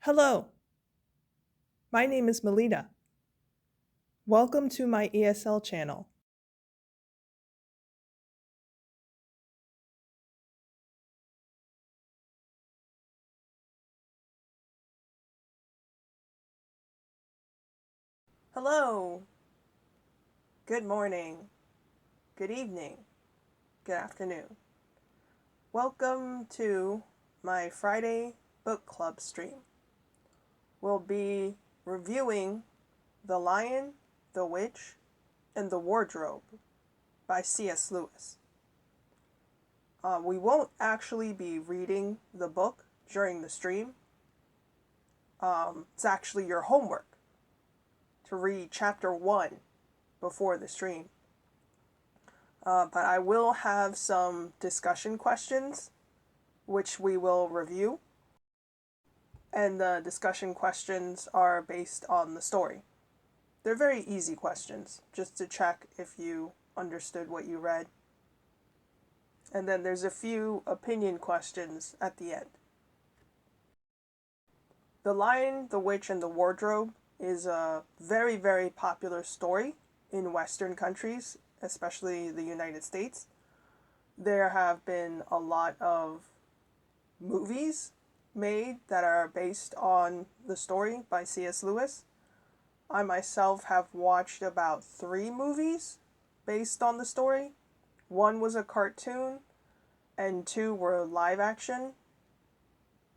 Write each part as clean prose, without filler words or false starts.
Hello, my name is Melita. Welcome to my ESL channel. Hello, good morning, good evening, good afternoon. Welcome to my Friday book club stream. We'll be reviewing The Lion, the Witch, and the Wardrobe by C.S. Lewis. We won't actually be reading the book during the stream. It's actually your homework to read chapter 1 before the stream. But I will have some discussion questions which we will review. And the discussion questions are based on the story. They're very easy questions, just to check if you understood what you read. And then there's a few opinion questions at the end. The Lion, the Witch, and the Wardrobe is a very, very popular story in Western countries, especially the United States. There have been a lot of movies made that are based on the story by C.S. Lewis. I myself have watched about 3 movies based on the story. 1 was a cartoon, and 2 were live action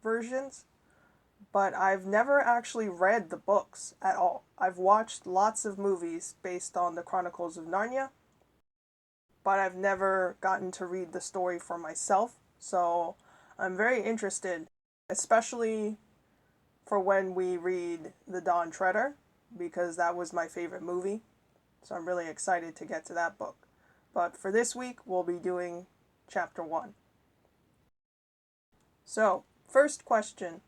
versions. But I've never actually read the books at all. I've watched lots of movies based on the Chronicles of Narnia, but I've never gotten to read the story for myself. So I'm very interested, especially for when we read The Dawn Treader, because that was my favorite movie. So I'm really excited to get to that book. But for this week, we'll be doing chapter 1. So, first question.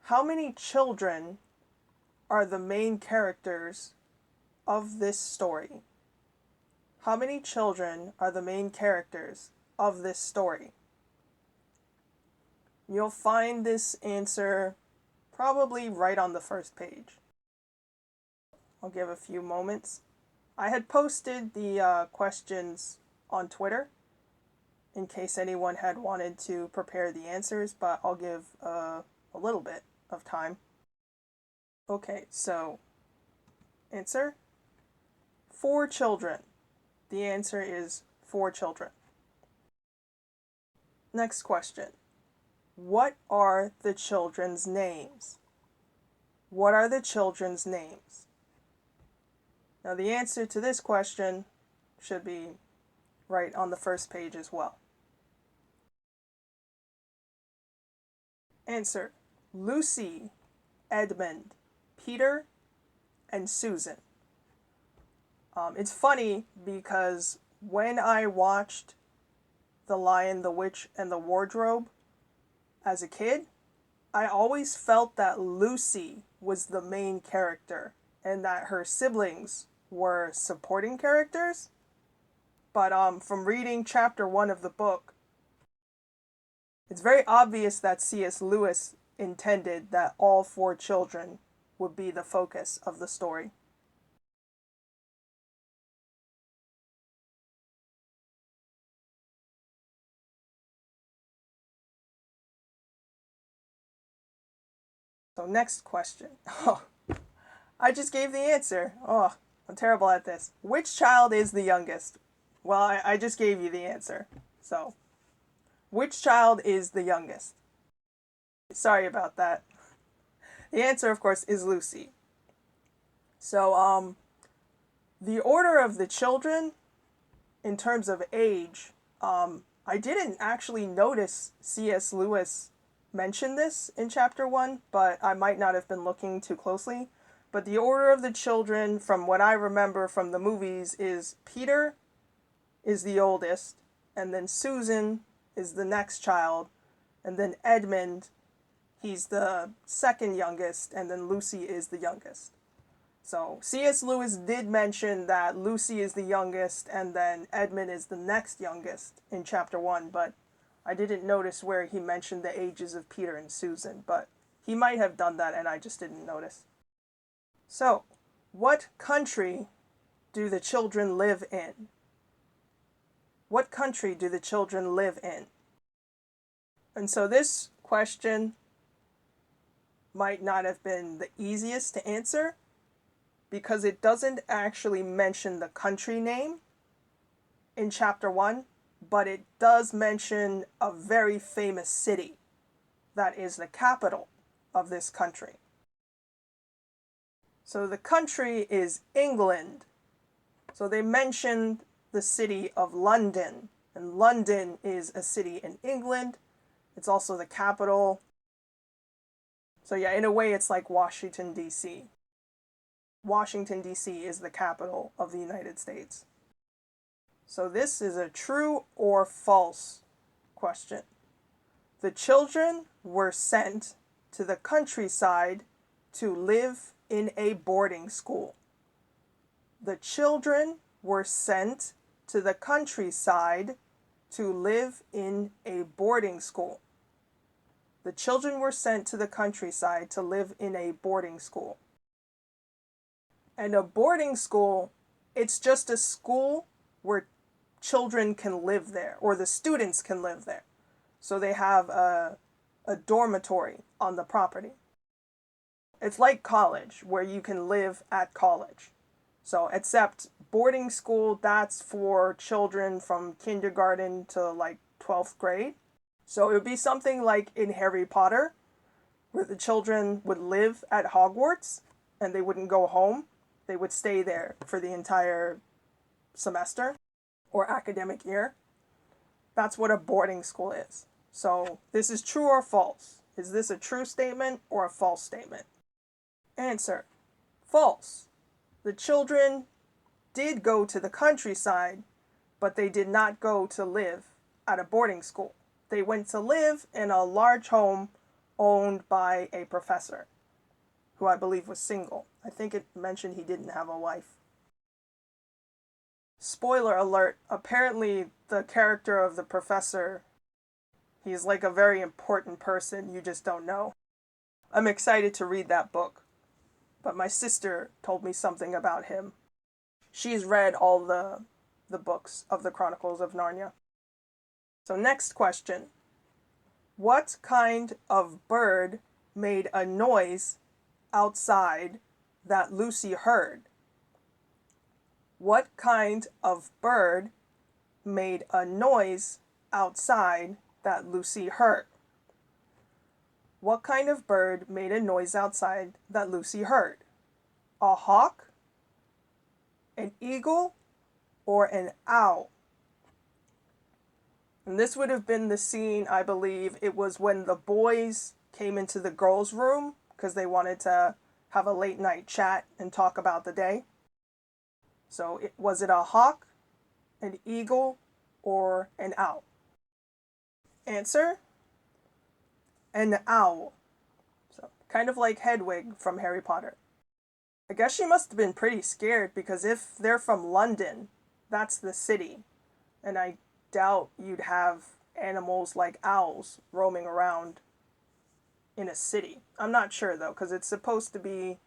How many children are the main characters of this story? How many children are the main characters of this story? You'll find this answer probably right on the first page. I'll give a few moments. I had posted the questions on Twitter in case anyone had wanted to prepare the answers, but I'll give a little bit of time. Okay, so answer 4 children. The answer is 4 children. Next question. What are the children's names? What are the children's names? Now the answer to this question should be right on the first page as well. Answer. Lucy, Edmund, Peter, and Susan. It's funny because when I watched The Lion, the Witch, and the Wardrobe as a kid, I always felt that Lucy was the main character and that her siblings were supporting characters. But from reading chapter 1 of the book, it's very obvious that C.S. Lewis intended that all 4 children would be the focus of the story. So next question. Oh, I just gave the answer. Oh, I'm terrible at this. Which child is the youngest? Well, I just gave you the answer. So, which child is the youngest? Sorry about that. The answer, of course, is Lucy. So, the order of the children, in terms of age, I didn't actually notice C.S. Lewis mention this in chapter 1, but I might not have been looking too closely. But the order of the children, from what I remember from the movies, is Peter is the oldest, and then Susan is the next child, and then Edmund, he's the second youngest, and then Lucy is the youngest. So C.S. Lewis did mention that Lucy is the youngest, and then Edmund is the next youngest in chapter 1, but I didn't notice where he mentioned the ages of Peter and Susan, but He might have done that and I just didn't notice. So, what country do the children live in? What country do the children live in? And so this question might not have been the easiest to answer because it doesn't actually mention the country name in chapter 1, but it does mention a very famous city that is the capital of this country. So the country is England. So they mentioned the city of London, and London is a city in England. It's also the capital. So yeah, in a way it's like Washington, D.C. Washington, D.C. is the capital of the United States. So this is a true or false question. The children were sent to the countryside to live in a boarding school. The children were sent to the countryside to live in a boarding school. The children were sent to the countryside to live in a boarding school. And a boarding school, it's just a school where children can live there, or the students can live there. So they have a dormitory on the property. It's like college, where you can live at college. So except boarding school, that's for children from kindergarten to like 12th grade. So it would be something like in Harry Potter, where the children would live at Hogwarts and they wouldn't go home. They would stay there for the entire semester or academic year. That's what a boarding school is. So this is true or false? Is this a true statement or a false statement? Answer: false. The children did go to the countryside, but they did not go to live at a boarding school. They went to live in a large home owned by a professor, who I believe was single. I think it mentioned he didn't have a wife. Spoiler alert, apparently the character of the professor, he's like a very important person, you just don't know. I'm excited to read that book, but my sister told me something about him. She's read all the books of the Chronicles of Narnia. So next question. What kind of bird made a noise outside that Lucy heard? What kind of bird made a noise outside that Lucy heard? What kind of bird made a noise outside that Lucy heard? A hawk, an eagle, or an owl? And this would have been the scene, I believe, it was when the boys came into the girls' room because they wanted to have a late night chat and talk about the day. So was it a hawk, an eagle, or an owl? Answer: an owl. So kind of like Hedwig from Harry Potter. I guess she must have been pretty scared because if they're from London, that's the city. And I doubt you'd have animals like owls roaming around in a city. I'm not sure though, because it's supposed to be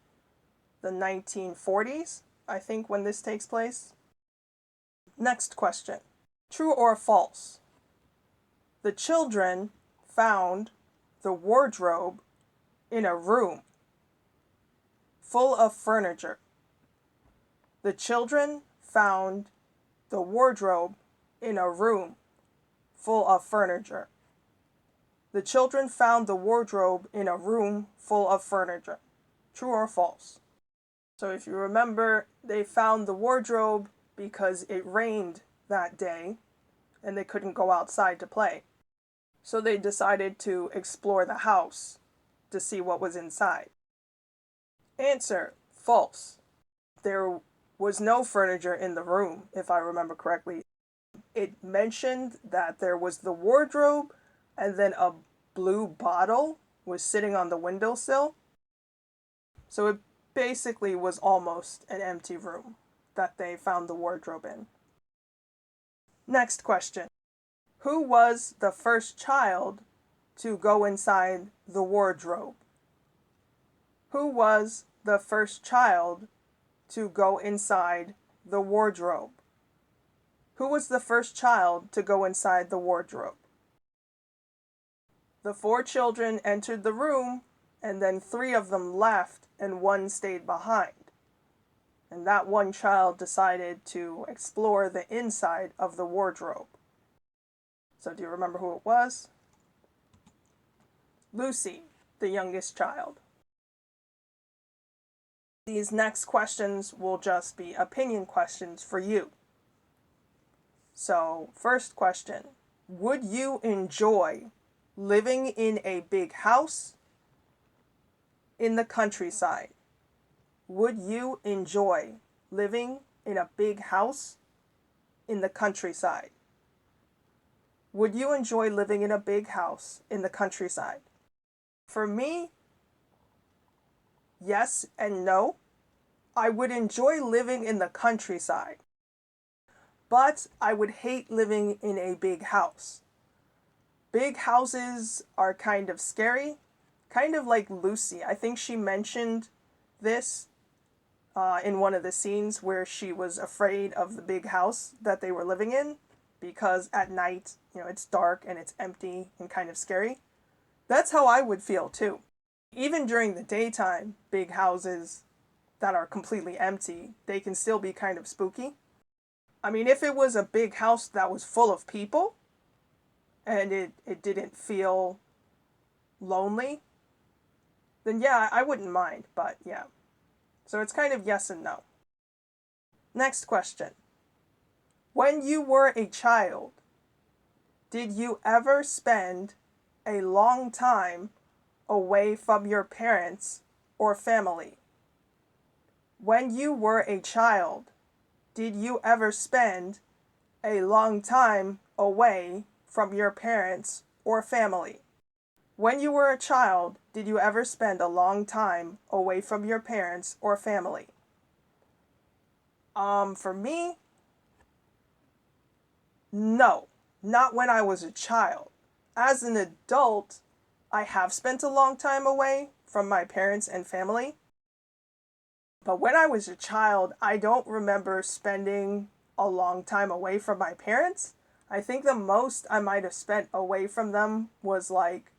the 1940s, I think, when this takes place. Next question. True or false? The children found the wardrobe in a room full of furniture. The children found the wardrobe in a room full of furniture. The children found the wardrobe in a room full of furniture. True or false? So if you remember, they found the wardrobe because it rained that day and they couldn't go outside to play. So they decided to explore the house to see what was inside. Answer: false. There was no furniture in the room, if I remember correctly. It mentioned that there was the wardrobe and then a blue bottle was sitting on the windowsill. So it basically was almost an empty room that they found the wardrobe in. Next question. Who was the first child to go inside the wardrobe? Who was the first child to go inside the wardrobe? Who was the first child to go inside the wardrobe? The 4 children entered the room, and then 3 of them left, and 1 stayed behind. And that 1 child decided to explore the inside of the wardrobe. So do you remember who it was? Lucy, the youngest child. These next questions will just be opinion questions for you. So, first question, would you enjoy living in a big house in the countryside? Would you enjoy living in a big house in the countryside? Would you enjoy living in a big house in the countryside? For me, yes and no. I would enjoy living in the countryside, but I would hate living in a big house. Big houses are kind of scary, kind of like Lucy. I think she mentioned this in one of the scenes where she was afraid of the big house that they were living in because at night, it's dark and it's empty and kind of scary. That's how I would feel too. Even during the daytime, big houses that are completely empty, they can still be kind of spooky. I mean, if it was a big house that was full of people and it didn't feel lonely, then yeah, I wouldn't mind, but yeah. So it's kind of yes and no. Next question. When you were a child, did you ever spend a long time away from your parents or family? When you were a child, did you ever spend a long time away from your parents or family? When you were a child, did you ever spend a long time away from your parents or family? For me, no, not when I was a child. As an adult, I have spent a long time away from my parents and family. But when I was a child, I don't remember spending a long time away from my parents. I think the most I might have spent away from them was like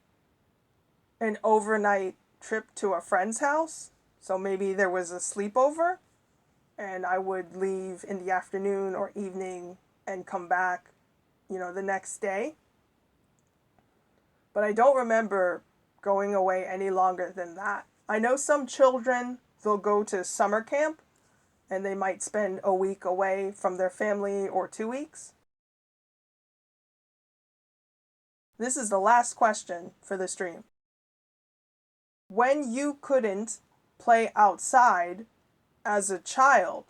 an overnight trip to a friend's house. So maybe there was a sleepover and I would leave in the afternoon or evening and come back, the next day. But I don't remember going away any longer than that. I know some children, they'll go to summer camp and they might spend a week away from their family or 2 weeks. This is the last question for the stream. When you couldn't play outside as a child,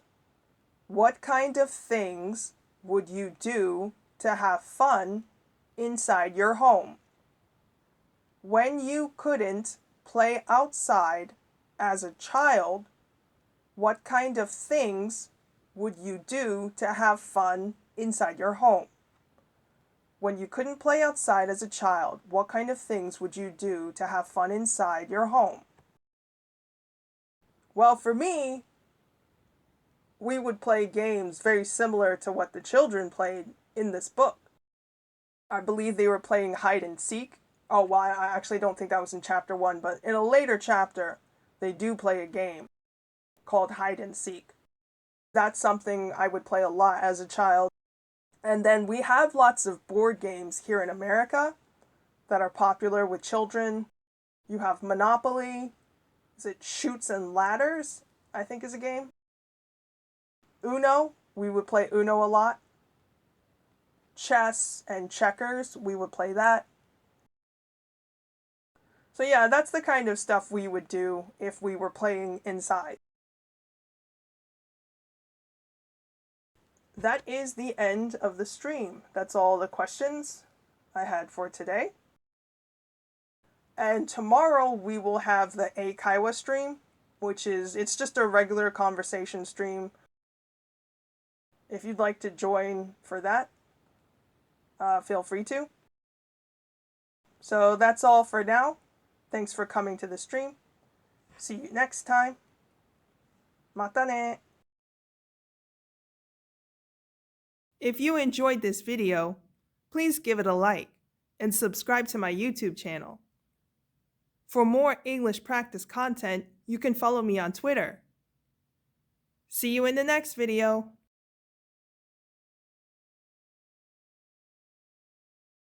what kind of things would you do to have fun inside your home? When you couldn't play outside as a child, what kind of things would you do to have fun inside your home? When you couldn't play outside as a child, what kind of things would you do to have fun inside your home? Well, for me, we would play games very similar to what the children played in this book. I believe they were playing hide and seek. Oh, well, I actually don't think that was in chapter 1, but in a later chapter, they do play a game called hide and seek. That's something I would play a lot as a child. And then we have lots of board games here in America that are popular with children. You have Monopoly. Is it Chutes and Ladders? I think is a game. Uno. We would play Uno a lot. Chess and checkers. We would play that. So yeah, that's the kind of stuff we would do if we were playing inside. That is the end of the stream. That's all the questions I had for today. And tomorrow we will have the Eikaiwa stream, it's just a regular conversation stream. If you'd like to join for that, feel free to. So that's all for now. Thanks for coming to the stream. See you next time. またね. If you enjoyed this video, please give it a like and subscribe to my YouTube channel. For more English practice content, you can follow me on Twitter. See you in the next video.